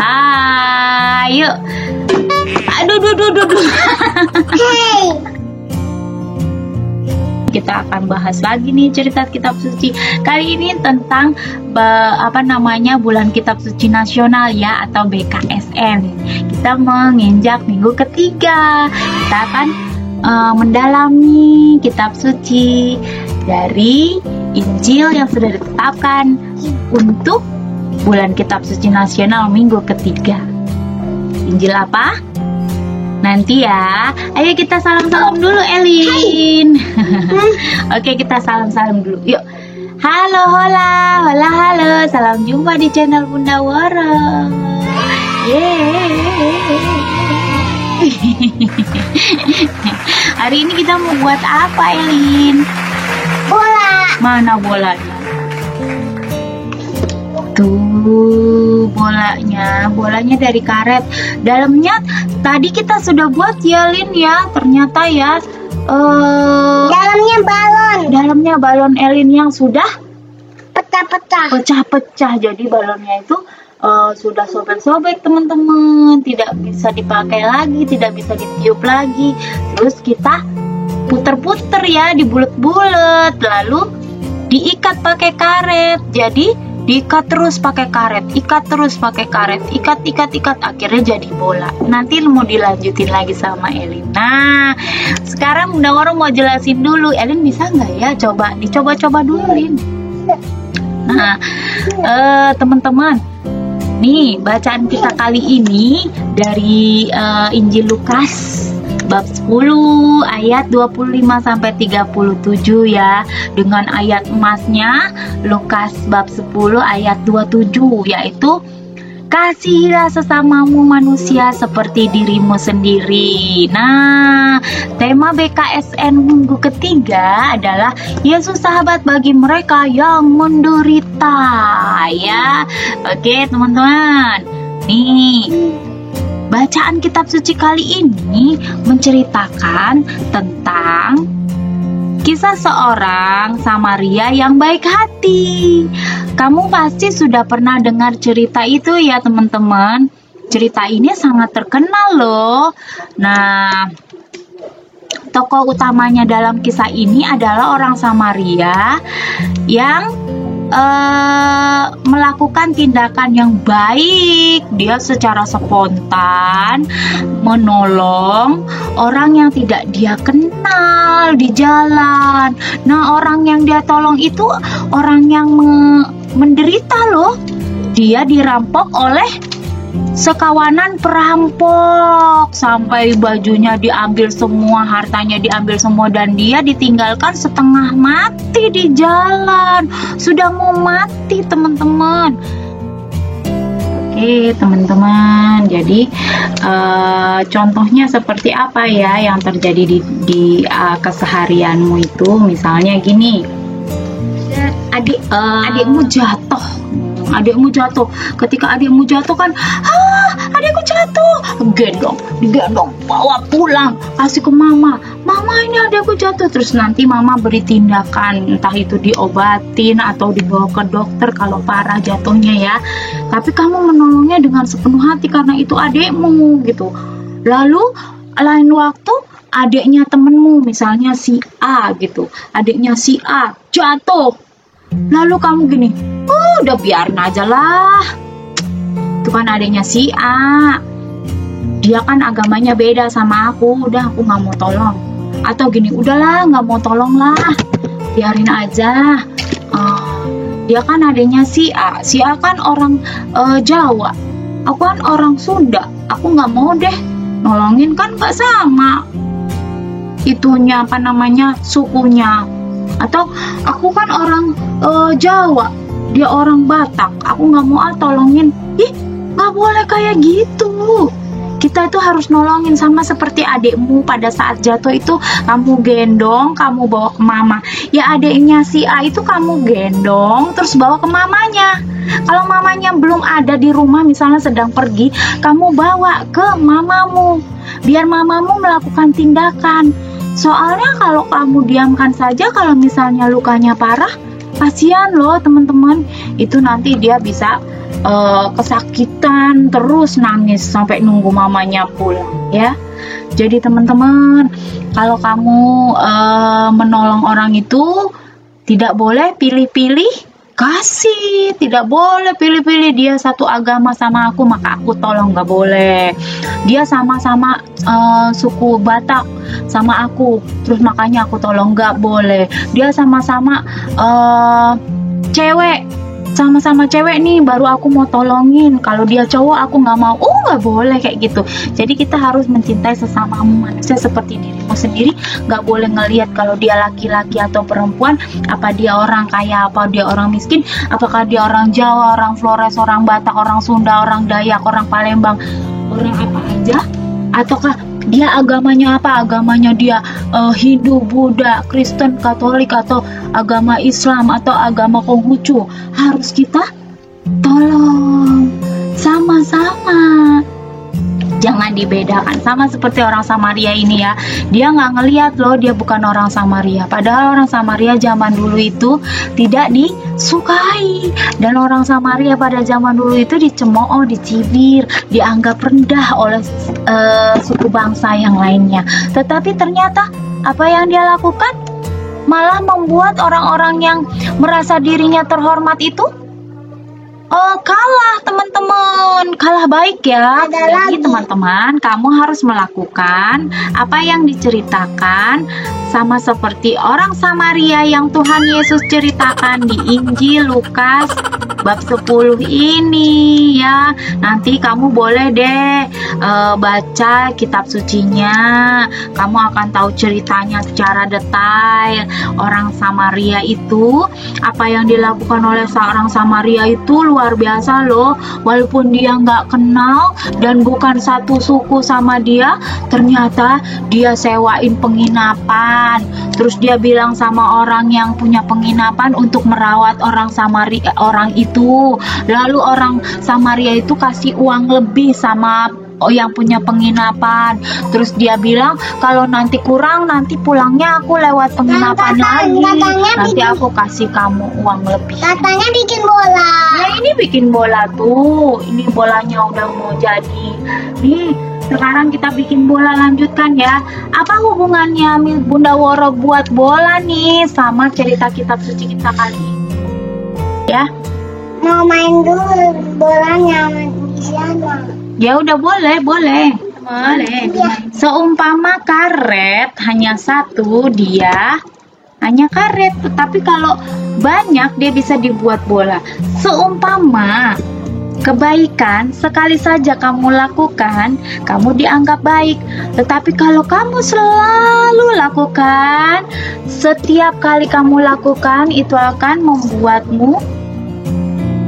Ayo. Aduh. Hey. Kita akan bahas lagi nih cerita kitab suci. Kali ini tentang bulan kitab suci nasional ya, atau BKSN. Kita menginjak minggu ketiga. Kita akan mendalami kitab suci dari Injil yang sudah ditetapkan untuk bulan kitab suci nasional minggu ketiga. Injil apa? Nanti ya. Ayo kita salam-salam dulu, Elin. Oke, kita salam-salam dulu. Yuk. Halo, halo. Salam jumpa di channel Bunda Woro. Yeay. Hari ini kita mau buat apa, Elin? Bola. Mana bolanya? Tuh bolanya dari karet. Dalamnya tadi kita sudah buat ya, Lin ya. Ternyata ya dalamnya balon Elin yang sudah pecah-pecah. Jadi balonnya itu sudah sobek-sobek, teman-teman. Tidak bisa dipakai lagi, tidak bisa ditiup lagi. Terus kita puter-puter ya, dibulet-bulet, lalu diikat pakai karet. Jadi diikat terus pakai karet, ikat, akhirnya jadi bola. Nanti mau dilanjutin lagi sama Elin. Nah, sekarang Bunda Woro mau jelasin dulu. Elin bisa nggak ya? Dicoba-coba dulu, Lin. Nah, teman-teman, nih bacaan kita kali ini dari Injil Lukas bab 10 ayat 25 sampai 37 ya, dengan ayat emasnya Lukas bab 10 ayat 27, yaitu kasihilah sesamamu manusia seperti dirimu sendiri. Nah, tema BKSN minggu ketiga adalah Yesus sahabat bagi mereka yang menderita ya. Oke, teman-teman. Nih, bacaan kitab suci kali ini menceritakan tentang kisah seorang Samaria yang baik hati. Kamu pasti sudah pernah dengar cerita itu ya, teman-teman. Cerita ini sangat terkenal loh. Nah, tokoh utamanya dalam kisah ini adalah orang Samaria yang melakukan tindakan yang baik. Dia secara spontan menolong orang yang tidak dia kenal di jalan. Nah, orang yang dia tolong itu orang yang menderita loh. Dia dirampok oleh sekawanan perampok, sampai bajunya diambil semua, hartanya diambil semua, dan dia ditinggalkan setengah mati di jalan. Sudah mau mati, teman-teman. Oke, teman-teman. Jadi contohnya seperti apa ya yang terjadi di keseharianmu itu? Misalnya gini, adikmu jatuh. Ketika adikmu jatuh kan, adikku jatuh, digendong, bawa pulang, kasih ke mama, ini adikku jatuh. Terus nanti mama beri tindakan, entah itu diobatin atau dibawa ke dokter kalau parah jatuhnya ya. Tapi kamu menolongnya dengan sepenuh hati karena itu adikmu gitu. Lalu lain waktu adiknya temenmu, misalnya si A gitu, adiknya si A jatuh, lalu kamu gini, udah biarin aja lah, itu kan adiknya si A, dia kan agamanya beda sama aku, udah aku nggak mau tolong. Atau gini, udahlah nggak mau tolong lah, biarin aja, dia kan adiknya si A kan orang Jawa, aku kan orang Sunda, aku nggak mau deh nolongin, kan nggak sama itunya, sukunya. Atau aku kan orang Jawa, dia orang Batak, aku nggak mau tolongin. Nggak boleh kayak gitu. Kita itu harus nolongin, sama seperti adikmu pada saat jatuh itu kamu gendong, kamu bawa ke mama. Ya adiknya si A itu kamu gendong terus bawa ke mamanya. Kalau mamanya belum ada di rumah, misalnya sedang pergi, kamu bawa ke mamamu, biar mamamu melakukan tindakan. Soalnya kalau kamu diamkan saja, kalau misalnya lukanya parah, Kasihan loh teman-teman, itu nanti dia bisa kesakitan terus nangis sampai nunggu mamanya pulang ya. Jadi teman-teman, kalau kamu menolong orang itu tidak boleh pilih-pilih kasih, tidak boleh pilih-pilih dia satu agama sama aku maka aku tolong, nggak boleh. Dia sama-sama suku Batak sama aku terus makanya aku tolong, nggak boleh. Dia sama-sama cewek, sama-sama cewek nih baru aku mau tolongin, kalau dia cowok aku nggak mau. Nggak boleh kayak gitu. Jadi kita harus mencintai sesama manusia seperti dirimu sendiri. Nggak boleh ngelihat kalau dia laki-laki atau perempuan, apa dia orang kaya, apa dia orang miskin, apakah dia orang Jawa, orang Flores, orang Batak, orang Sunda, orang Dayak, orang Palembang, orang apa aja, ataukah dia agamanya apa, agamanya dia Hindu, Buddha, Kristen, Katolik, atau agama Islam, atau agama Konghucu, harus kita tolong sama-sama. Jangan dibedakan, sama seperti orang Samaria ini ya. Dia nggak ngelihat loh dia bukan orang Samaria, padahal orang Samaria zaman dulu itu tidak disukai, dan orang Samaria pada zaman dulu itu dicemooh, dicibir, dianggap rendah oleh suku bangsa yang lainnya. Tetapi ternyata apa yang dia lakukan malah membuat orang-orang yang merasa dirinya terhormat itu kalah teman-teman, kalah baik ya. Jadi teman-teman, kamu harus melakukan apa yang diceritakan sama seperti orang Samaria yang Tuhan Yesus ceritakan di Injil Lukas bab 10 ini ya. Nanti kamu boleh deh baca kitab sucinya, kamu akan tahu ceritanya secara detail. Orang Samaria itu, apa yang dilakukan oleh seorang Samaria itu luar biasa loh. Walaupun dia nggak kenal dan bukan satu suku sama dia, ternyata dia sewain penginapan. Terus dia bilang sama orang yang punya penginapan untuk merawat orang Samaria, orang itu. Lalu orang Samaria itu kasih uang lebih sama yang punya penginapan. Terus dia bilang kalau nanti kurang, nanti pulangnya aku lewat penginapan lagi, nanti aku kasih kamu uang lebih. Katanya bikin bola. Nah ini bikin bola tuh, ini bolanya udah mau jadi nih. Sekarang kita bikin bola, lanjutkan ya. Apa hubungannya Bunda Woro buat bola nih sama cerita kitab suci kita kali ini? Ya, Mau main dulu bolanya di sana. ya udah boleh. Seumpama karet hanya satu, dia hanya karet. Tetapi kalau banyak dia bisa dibuat bola. Seumpama kebaikan sekali saja kamu lakukan, kamu dianggap baik. Tetapi kalau kamu selalu lakukan, setiap kali kamu lakukan, itu akan membuatmu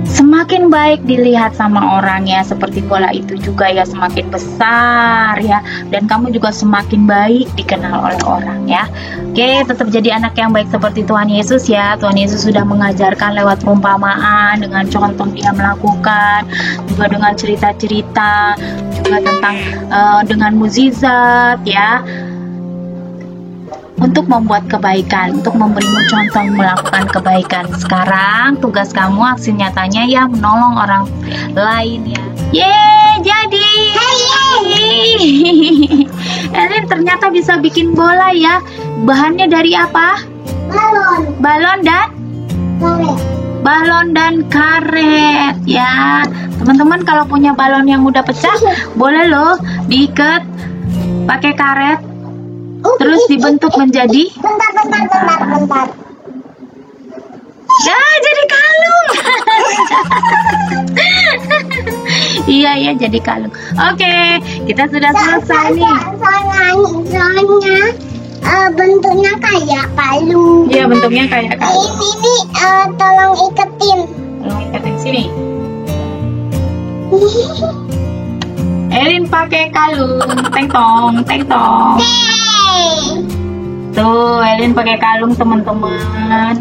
semakin baik dilihat sama orang ya. Seperti bola itu juga ya, semakin besar ya, dan kamu juga semakin baik dikenal oleh orang ya. Oke, tetap jadi anak yang baik seperti Tuhan Yesus ya. Tuhan Yesus sudah mengajarkan lewat perumpamaan, dengan contoh dia melakukan, juga dengan cerita-cerita, juga tentang dengan mukjizat ya, untuk membuat kebaikan, untuk memberimu contoh melakukan kebaikan. Sekarang tugas kamu aksi nyatanya ya menolong orang lain ya. Yeay, jadi. Elin ternyata bisa bikin bola ya. Bahannya dari apa? Balon dan karet ya. Teman-teman kalau punya balon yang udah pecah, boleh loh diikat pakai karet. Terus dibentuk menjadi Bentar. ya, jadi kalung. Iya jadi kalung. Oke, kita sudah selesai nih. Soalnya bentuknya kayak kalung. Iya, bentuknya kayak kalung. Ini tolong iketin. Tolong iketin sini. Elin pakai kalung, teng tong. Tuh, Elin pakai kalung teman-teman.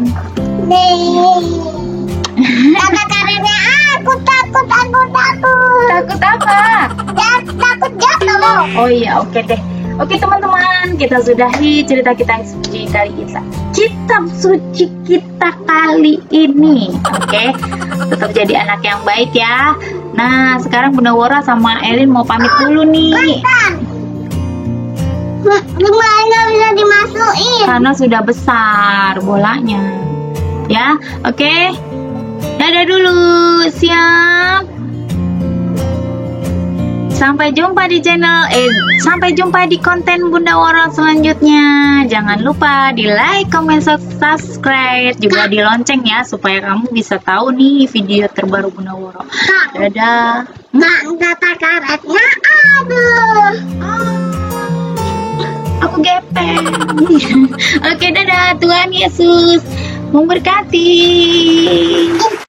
Kata karetnya aku takut. Takut apa? Takut jatuh. Oh iya, oke deh. Oke teman-teman, kita sudahi cerita kita yang suci kali ini. kitab suci kita kali ini. Oke, tetap jadi anak yang baik ya. Nah, sekarang Bunda Wora sama Elin mau pamit dulu nih. Gimana bisa dimasukin? Karena sudah besar bolanya. Ya, oke. Dadah dulu, siap. Sampai jumpa di sampai jumpa di konten Bunda Wora selanjutnya. Jangan lupa di like, comment, subscribe, juga di lonceng ya supaya kamu bisa tahu nih video terbaru Bunda Wora. Dadah. Kata karetnya, aduh. Aku gepeng. Oke, dadah. Tuhan Yesus memberkati.